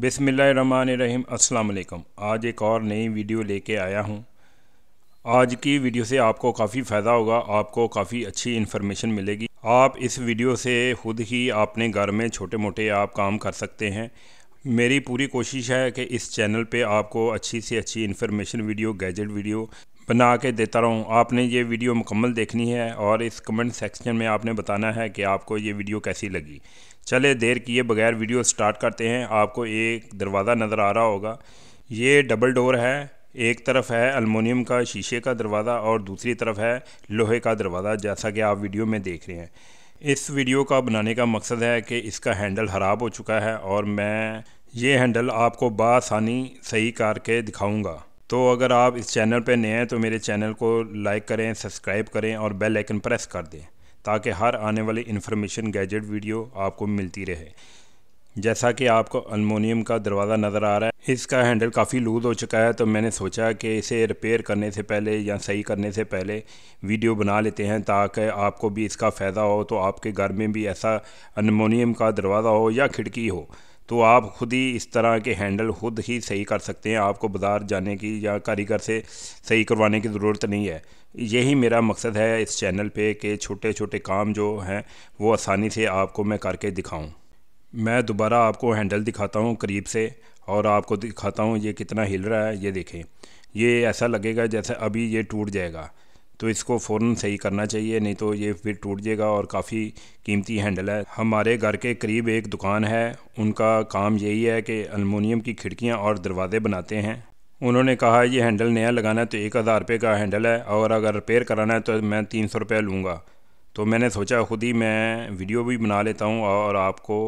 बिस्मिल्लाहिर्रहमानिर्रहीम। अस्सलाम वालेकुम। आज एक और नई वीडियो लेके आया हूँ। आज की वीडियो से आपको काफ़ी फ़ायदा होगा, आपको काफ़ी अच्छी इन्फॉर्मेशन मिलेगी। आप इस वीडियो से खुद ही अपने घर में छोटे मोटे आप काम कर सकते हैं। मेरी पूरी कोशिश है कि इस चैनल पे आपको अच्छी से अच्छी इन्फॉर्मेशन वीडियो, गैजेट वीडियो बना के देता रहूँ। आपने ये वीडियो मुकम्मल देखनी है और इस कमेंट सेक्शन में आपने बताना है कि आपको ये वीडियो कैसी लगी। चले देर किए बगैर वीडियो स्टार्ट करते हैं। आपको एक दरवाज़ा नज़र आ रहा होगा, ये डबल डोर है। एक तरफ है अलमुनियम का शीशे का दरवाज़ा और दूसरी तरफ है लोहे का दरवाज़ा, जैसा कि आप वीडियो में देख रहे हैं। इस वीडियो का बनाने का मकसद है कि इसका हैंडल ख़राब हो चुका है और मैं ये हैंडल आपको बआसानी सही करके दिखाऊंगा। तो अगर आप इस चैनल पर नए हैं तो मेरे चैनल को लाइक करें, सब्सक्राइब करें और बेल आइकन प्रेस कर दें ताकि हर आने वाली इन्फॉर्मेशन गैजेट वीडियो आपको मिलती रहे। जैसा कि आपको अलमुनियम का दरवाज़ा नज़र आ रहा है, इसका हैंडल काफ़ी लूज़ हो चुका है, तो मैंने सोचा कि इसे रिपेयर करने से पहले या सही करने से पहले वीडियो बना लेते हैं ताकि आपको भी इसका फ़ायदा हो। तो आपके घर में भी ऐसा अलमुनियम का दरवाज़ा हो या खिड़की हो तो आप ख़ुद ही इस तरह के हैंडल खुद ही सही कर सकते हैं। आपको बाज़ार जाने की या कारीगर से सही करवाने की ज़रूरत नहीं है। यही मेरा मकसद है इस चैनल पे कि छोटे छोटे काम जो हैं वो आसानी से आपको मैं करके दिखाऊं। मैं दोबारा आपको हैंडल दिखाता हूं करीब से और आपको दिखाता हूं ये कितना हिल रहा है। ये देखें, ये ऐसा लगेगा जैसे अभी ये टूट जाएगा, तो इसको फ़ौरन सही करना चाहिए, नहीं तो ये फिर टूट जाएगा। और काफ़ी कीमती हैंडल है। हमारे घर के करीब एक दुकान है, उनका काम यही है कि अलमुनियम की खिड़कियां और दरवाज़े बनाते हैं। उन्होंने कहा ये हैंडल नया लगाना है तो 1000 रुपये का हैंडल है और अगर रिपेयर कराना है तो मैं 300 रुपये लूँगा। तो मैंने सोचा ख़ुद ही मैं वीडियो भी बना लेता हूँ और आपको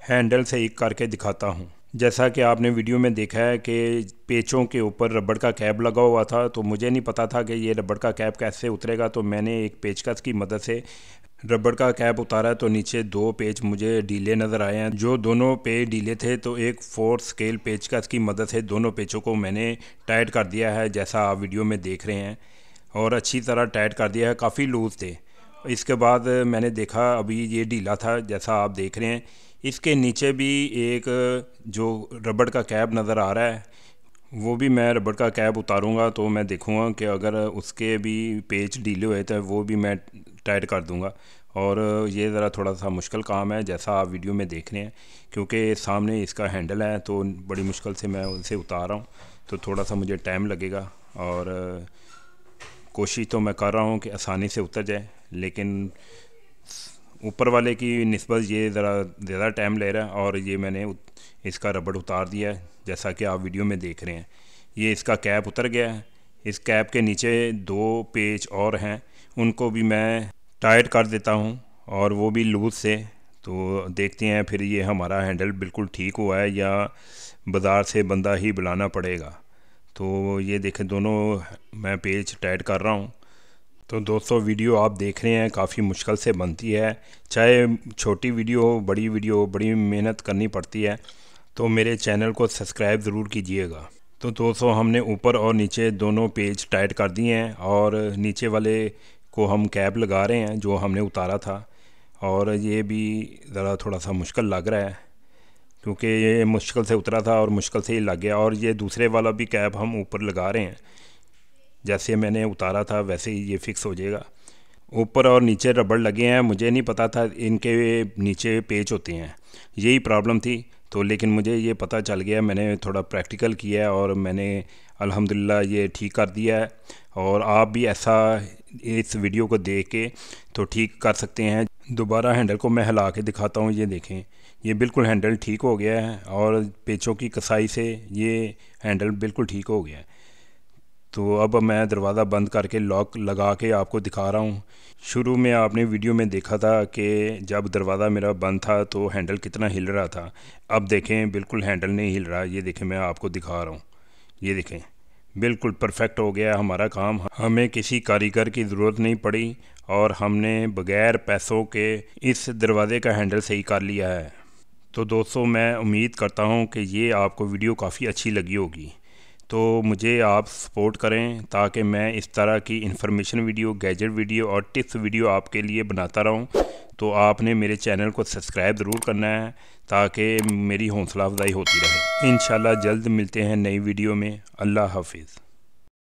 हैंडल सही करके दिखाता हूँ। जैसा कि आपने वीडियो में देखा है कि पेचों के ऊपर रबड़ का कैप लगा हुआ था, तो मुझे नहीं पता था कि ये रबड़ का कैप कैसे उतरेगा। तो मैंने एक पेचकस की मदद से रबड़ का कैप उतारा तो नीचे 2 पेच मुझे ढीले नज़र आए हैं। जो दोनों पेच ढीले थे तो एक 4 स्केल पेचकस की मदद से दोनों पेचों को मैंने टाइट कर दिया है, जैसा आप वीडियो में देख रहे हैं, और अच्छी तरह टाइट कर दिया है। काफ़ी लूज़ थे। इसके बाद मैंने देखा अभी ये ढीला था, जैसा आप देख रहे हैं। इसके नीचे भी एक जो रबड़ का कैप नज़र आ रहा है, वो भी मैं रबड़ का कैप उतारूंगा तो मैं देखूंगा कि अगर उसके भी पेच ढीले हुए तो वो भी मैं टाइट कर दूंगा। और ये ज़रा थोड़ा सा मुश्किल काम है, जैसा आप वीडियो में देख रहे हैं, क्योंकि सामने इसका हैंडल है तो बड़ी मुश्किल से मैं उसे उतार रहा हूँ, तो थोड़ा सा मुझे टाइम लगेगा। और कोशिश तो मैं कर रहा हूँ कि आसानी से उतर जाए, लेकिन ऊपर वाले की निस्बत ये ज़रा ज़्यादा टाइम ले रहा है। और ये मैंने इसका रबड़ उतार दिया है, जैसा कि आप वीडियो में देख रहे हैं। ये इसका कैप उतर गया है। इस कैप के नीचे 2 पेच और हैं, उनको भी मैं टाइट कर देता हूँ और वो भी लूज़ से। तो देखते हैं फिर ये हमारा हैंडल बिल्कुल ठीक हुआ है या बाज़ार से बंदा ही बुलाना पड़ेगा। तो ये देखें, दोनों मैं पेच टाइट कर रहा हूँ। तो दोस्तों, वीडियो आप देख रहे हैं काफ़ी मुश्किल से बनती है, चाहे छोटी वीडियो हो बड़ी वीडियो हो, बड़ी मेहनत करनी पड़ती है। तो मेरे चैनल को सब्सक्राइब ज़रूर कीजिएगा। तो दोस्तों, हमने ऊपर और नीचे दोनों पेज टाइट कर दिए हैं और नीचे वाले को हम कैप लगा रहे हैं जो हमने उतारा था। और ये भी ज़रा थोड़ा सा मुश्किल लग रहा है क्योंकि ये मुश्किल से उतरा था और मुश्किल से ही लग गया। और ये दूसरे वाला भी कैप हम ऊपर लगा रहे हैं, जैसे मैंने उतारा था वैसे ही ये फिक्स हो जाएगा। ऊपर और नीचे रबड़ लगे हैं, मुझे नहीं पता था इनके नीचे पेच होते हैं, यही प्रॉब्लम थी। तो लेकिन मुझे ये पता चल गया, मैंने थोड़ा प्रैक्टिकल किया है और मैंने अल्हम्दुलिल्लाह ये ठीक कर दिया है। और आप भी ऐसा इस वीडियो को देख के तो ठीक कर सकते हैं। दोबारा हैंडल को मैं हिला के दिखाता हूँ। ये देखें, ये बिल्कुल हैंडल ठीक हो गया है और पेचों की कसाई से ये हैंडल बिल्कुल ठीक हो गया है। तो अब मैं दरवाज़ा बंद करके लॉक लगा के आपको दिखा रहा हूँ। शुरू में आपने वीडियो में देखा था कि जब दरवाज़ा मेरा बंद था तो हैंडल कितना हिल रहा था। अब देखें, बिल्कुल हैंडल नहीं हिल रहा। ये देखें, मैं आपको दिखा रहा हूँ। ये देखें, बिल्कुल परफेक्ट हो गया हमारा काम। हमें किसी कारीगर की ज़रूरत नहीं पड़ी और हमने बग़ैर पैसों के इस दरवाज़े का हैंडल सही कर लिया है। तो दोस्तों, मैं उम्मीद करता हूँ कि ये आपको वीडियो काफ़ी अच्छी लगी होगी। तो मुझे आप सपोर्ट करें ताकि मैं इस तरह की इन्फॉर्मेशन वीडियो, गैजेट वीडियो और टिप्स वीडियो आपके लिए बनाता रहूं। तो आपने मेरे चैनल को सब्सक्राइब ज़रूर करना है ताकि मेरी हौसला अफजाई होती रहे। इंशाल्लाह जल्द मिलते हैं नई वीडियो में। अल्लाह हाफिज़।